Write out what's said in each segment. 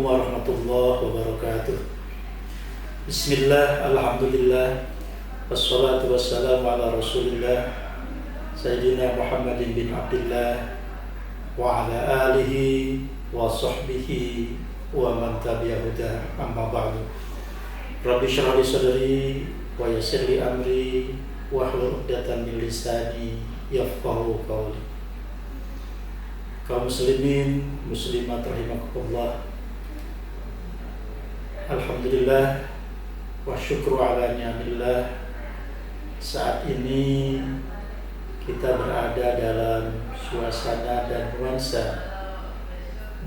Assalamualaikum warahmatullahi wabarakatuh. Bismillah, alhamdulillah, wassalatu wassalamu ala rasulillah Sayyidina Muhammadin bin Abdullah wa ala alihi wa sahbihi wa man tabi'ahuda, amma ba'du. Rabbi syrah li sadri wa yassir li amri wahlul 'uqdatam min lisani yafqahu qawli. Kaum muslimin, muslimat rahimakumullah. Alhamdulillah wa syukru ala ni'amillah. Saat ini kita berada dalam suasana dan nuansa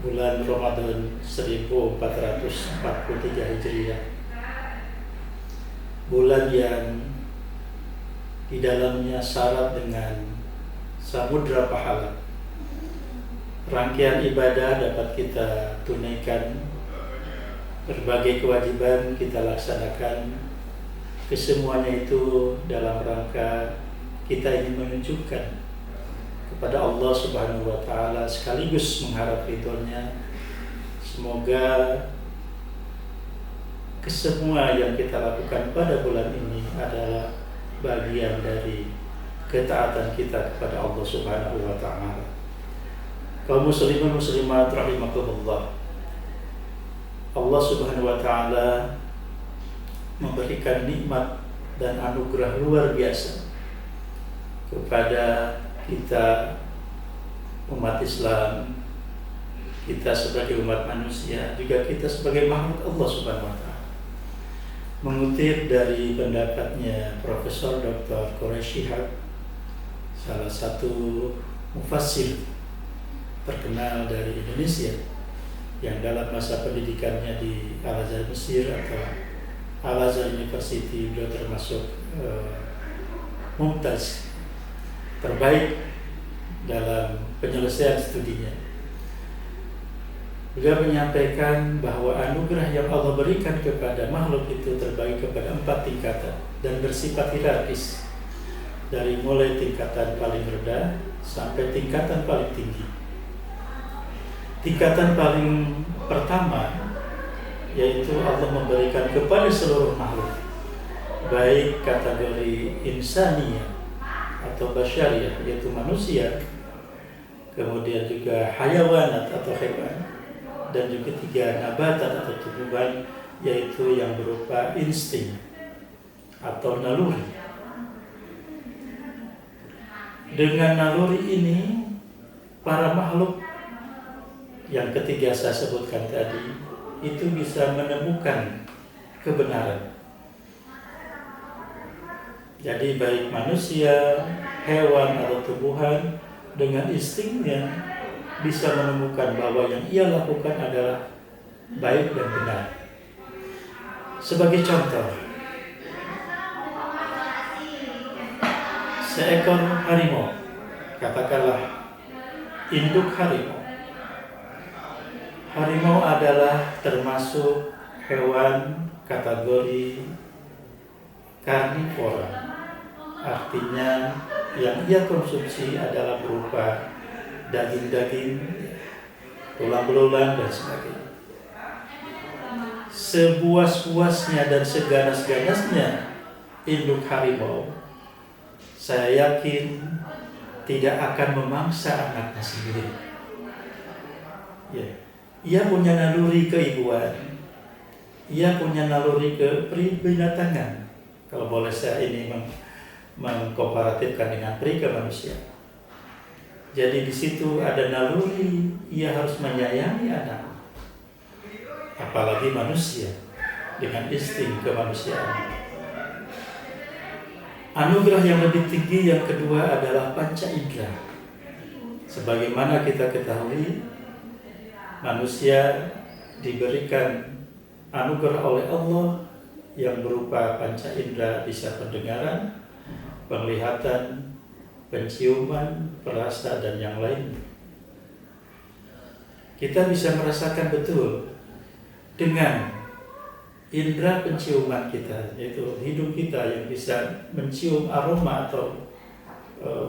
bulan Ramadan 1443 Hijriah. Bulan yang di dalamnya syarat dengan samudra pahala. Rangkaian ibadah dapat kita tunaikan, berbagai kewajiban kita laksanakan, kesemuanya itu dalam rangka kita ingin menunjukkan kepada Allah Subhanahu wa Ta'ala sekaligus mengharap ridhonya. Semoga kesemua yang kita lakukan pada bulan ini adalah bagian dari ketaatan kita kepada Allah Subhanahu wa Ta'ala. Kaum muslimin muslimat rahimakumullah. Allah Subhanahu wa Ta'ala memberikan nikmat dan anugerah luar biasa kepada kita umat Islam, kita sebagai umat manusia, juga kita sebagai makhluk Allah Subhanahu wa Ta'ala. Mengutip dari pendapatnya Profesor Dr. Quraisy Shihab, salah satu mufassir terkenal dari Indonesia yang dalam masa pendidikannya di Al-Azhar Mesir atau Al-Azhar University, beliau termasuk mumtaz terbaik dalam penyelesaian studinya. Beliau menyampaikan bahwa anugerah yang Allah berikan kepada makhluk itu terbagi kepada 4 tingkatan dan bersifat hierarkis, dari mulai tingkatan paling rendah sampai tingkatan paling tinggi. Tingkatan paling pertama yaitu Allah memberikan kepada seluruh makhluk, baik kategori insaniyah atau basyariyah yaitu manusia, kemudian juga hayawanat atau hewan, dan juga 3 nabatat atau tumbuhan yaitu yang berupa insting atau naluri. Dengan naluri ini para makhluk yang ketiga saya sebutkan tadi itu bisa menemukan kebenaran. Jadi baik manusia, hewan atau tumbuhan dengan instingnya bisa menemukan bahwa yang ia lakukan adalah baik dan benar. Sebagai contoh, seekor harimau, katakanlah induk harimau. Harimau adalah termasuk hewan kategori karnivora, artinya yang ia konsumsi adalah berupa daging-daging, tulang belulang dan sebagainya. Sebuas-buasnya dan seganas-ganasnya induk harimau, saya yakin tidak akan memangsa anaknya sendiri. Ia punya naluri keibuan, ia punya naluri kepribinatangan. Kalau boleh saya ini mengkomparatifkan dengan peri kemanusiaan. Jadi di situ ada naluri, ia harus menyayangi anak. Apalagi manusia dengan insting kemanusiaan. Anugerah yang lebih tinggi yang kedua adalah panca indera. Sebagaimana kita ketahui, manusia diberikan anugerah oleh Allah yang berupa panca indera, bisa pendengaran, penglihatan, penciuman, perasa, dan yang lain. Kita bisa merasakan betul dengan indera penciuman kita, yaitu hidung kita yang bisa mencium aroma atau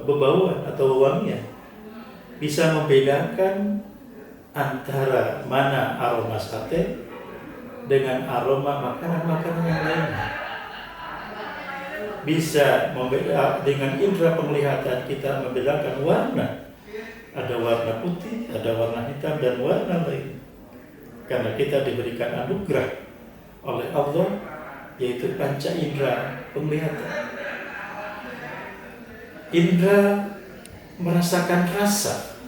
bebauan atau wangian, bisa membedakan antara mana aroma sate dengan aroma makanan-makanan yang lainnya. Bisa dengan indera penglihatan kita membedakan warna. Ada warna putih, ada warna hitam, dan warna lain. Karena kita diberikan anugerah oleh Allah, yaitu panca indera penglihatan. Indera merasakan rasa.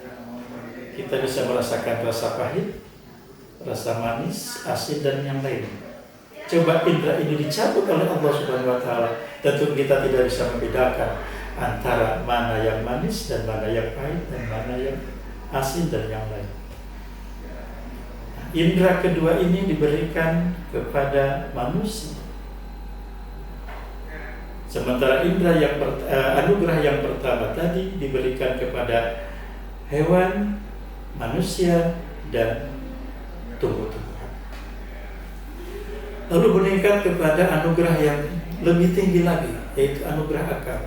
Kita bisa merasakan rasa pahit, rasa manis, asin, dan yang lain. Coba indera ini dicabut oleh Allah Subhanahu wa Ta'ala, tentu kita tidak bisa membedakan antara mana yang manis dan mana yang pahit dan mana yang asin dan yang lain. Indera kedua ini diberikan kepada manusia. Sementara indera anugerah yang pertama tadi diberikan kepada hewan, manusia, dan tumbuh-tumbuhan. Lalu meningkat kepada anugerah yang lebih tinggi lagi, yaitu anugerah akal.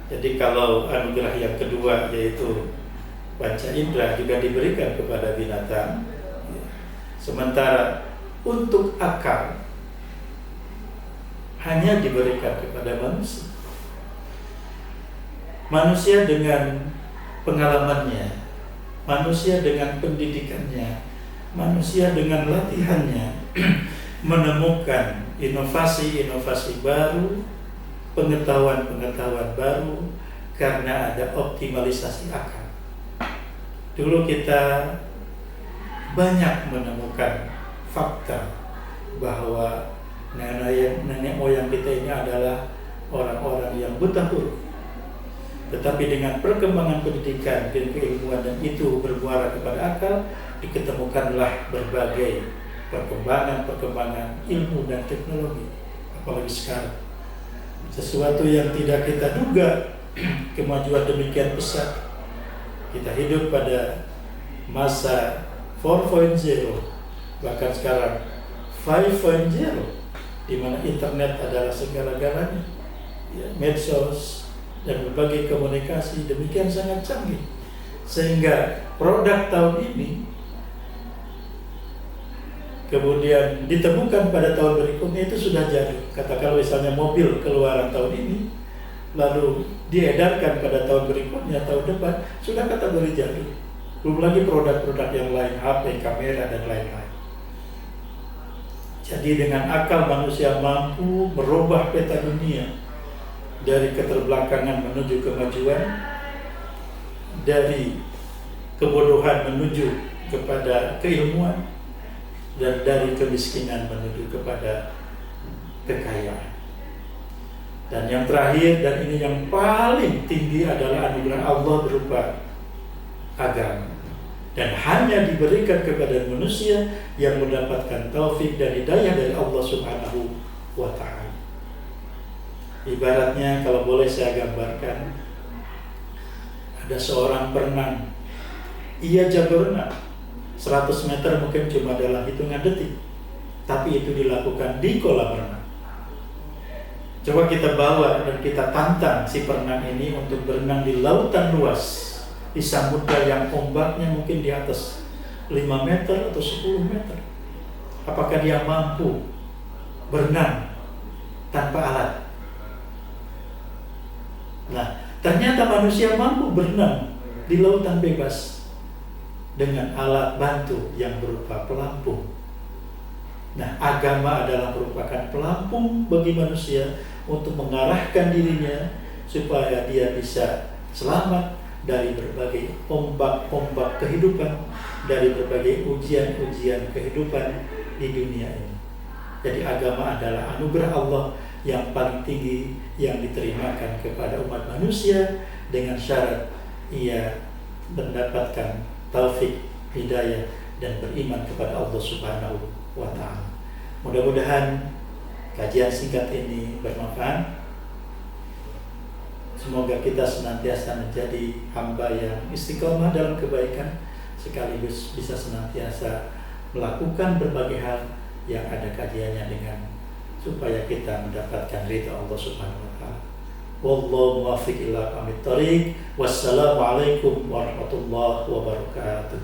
Jadi kalau anugerah yang kedua yaitu panca indera juga diberikan kepada binatang, sementara untuk akal hanya diberikan kepada manusia. Manusia dengan pengalamannya, manusia dengan pendidikannya, manusia dengan latihannya menemukan inovasi-inovasi baru, pengetahuan-pengetahuan baru karena ada optimalisasi akal. Dulu kita banyak menemukan fakta bahwa nenek moyang kita ini adalah orang-orang yang buta huruf. Tetapi dengan perkembangan pendidikan dan keilmuan dan itu bermuara kepada akal, diketemukanlah berbagai perkembangan ilmu dan teknologi. Apalagi sekarang, sesuatu yang tidak kita duga, kemajuan demikian pesat. Kita hidup pada masa 4.0, bahkan sekarang 5.0, di mana internet adalah segala-galanya, ya, medsos dan berbagai komunikasi demikian sangat canggih, sehingga produk tahun ini kemudian ditemukan pada tahun berikutnya itu sudah jadi. Katakan misalnya mobil keluaran tahun ini, lalu diedarkan pada tahun berikutnya, tahun depan, sudah kategori jadi. Belum lagi produk-produk yang lain, HP, kamera, dan lain-lain. Jadi dengan akal manusia mampu merubah peta dunia dari keterbelakangan menuju kemajuan, dari kebodohan menuju kepada keilmuan, dan dari kemiskinan menuju kepada kekayaan. Dan yang terakhir, dan ini yang paling tinggi, adalah anugerah Allah berupa agama. Dan hanya diberikan kepada manusia yang mendapatkan taufik dan hidayah dari Allah Subhanahu wa Ta'ala. Ibaratnya, kalau boleh saya gambarkan, ada seorang perenang. Ia jago renang 100 meter mungkin cuma dalam hitungan detik, tapi itu dilakukan di kolam renang. Coba kita bawa dan kita tantang si perenang ini untuk berenang di lautan luas, di samudra yang ombaknya mungkin di atas 5 meter atau 10 meter. Apakah dia mampu berenang tanpa alat? Nah, ternyata manusia mampu berenang di lautan bebas dengan alat bantu yang berupa pelampung. Nah, agama adalah merupakan pelampung bagi manusia untuk mengarahkan dirinya supaya dia bisa selamat dari berbagai ombak-ombak kehidupan, dari berbagai ujian-ujian kehidupan di dunia ini. Jadi agama adalah anugerah Allah yang paling tinggi yang diterimakan kepada umat manusia dengan syarat ia mendapatkan taufik, hidayah, dan beriman kepada Allah Subhanahu wa Ta'ala. Mudah-mudahan kajian singkat ini bermanfaat. Semoga kita senantiasa menjadi hamba yang istiqomah dalam kebaikan, sekaligus bisa senantiasa melakukan berbagai hal yang ada kajiannya dengan supaya kita mendapatkan ridha Allah Subhanahu wa Ta'ala. Wallahu muwaffiq ila aqwamit thoriq. Wassalamualaikum warahmatullahi wabarakatuh.